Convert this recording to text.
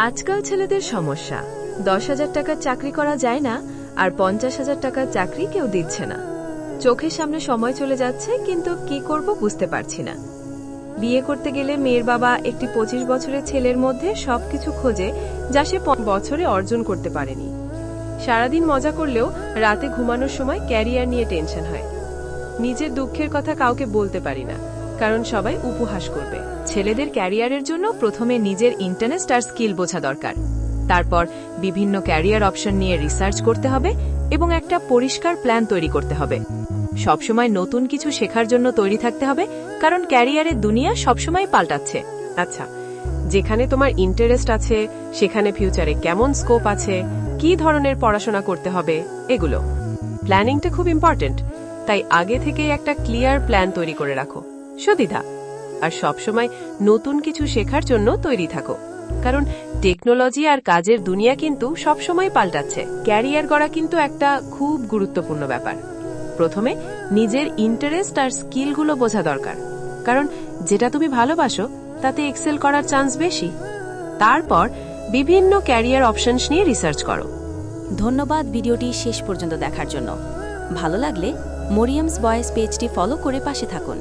আজকাল ছেলেদের সমস্যা 10,000 টাকার চাকরি করা যায় না, আর 50,000 টাকার চাকরি কেউ দিচ্ছে না। চোখের সামনে সময় চলে যাচ্ছে, কিন্তু কি করব বুঝতে পারছি না। বিয়ে করতে গেলে মেয়ের বাবা একটি 25 বছরের ছেলের মধ্যে সবকিছু খোঁজে যা সে বছরে অর্জন করতে পারেনি। সারাদিন মজা করলেও রাতে ঘুমানোর সময় ক্যারিয়ার নিয়ে টেনশন হয়। নিজের দুঃখের কথা কাউকে বলতে পারি না, কারণ সবাই উপহাস করবে। ছেলেদের ক্যারিয়ারের জন্য প্রথমে নিজের ইন্টারেস্ট আর স্কিল বোঝা দরকার। তারপর বিভিন্ন ক্যারিয়ার অপশন নিয়ে রিসার্চ করতে হবে এবং একটা পরিষ্কার প্ল্যান তৈরি করতে হবে। সবসময় নতুন কিছু শেখার জন্য তৈরি থাকতে হবে, কারণ ক্যারিয়ারের দুনিয়া সবসময় পাল্টাচ্ছে। আচ্ছা, যেখানে তোমার ইন্টারেস্ট আছে সেখানে ফিউচারে কেমন স্কোপ আছে, কি ধরনের পড়াশোনা করতে হবে, এগুলো প্ল্যানিংটা খুব ইম্পর্টেন্ট। তাই আগে থেকেই একটা ক্লিয়ার প্ল্যান তৈরি করে রাখো। সুবিধা আর সবসময় নতুন কিছু শেখার জন্য তৈরি থাকো, কারণ টেকনোলজি আর কাজের দুনিয়া কিন্তু সবসময় পাল্টাচ্ছে। ক্যারিয়ার গড়া কিন্তু একটা খুব গুরুত্বপূর্ণ ব্যাপার। প্রথমে নিজের ইন্টারেস্ট আর স্কিলগুলো বোঝা দরকার, কারণ যেটা তুমি ভালোবাসো তাতে এক্সেল করার চান্স বেশি। তারপর বিভিন্ন ক্যারিয়ার অপশনস নিয়ে রিসার্চ করো। ধন্যবাদ ভিডিওটি শেষ পর্যন্ত দেখার জন্য। ভালো লাগলে মরিয়মস ভয়েস পেজটি ফলো করে পাশে থাকুন।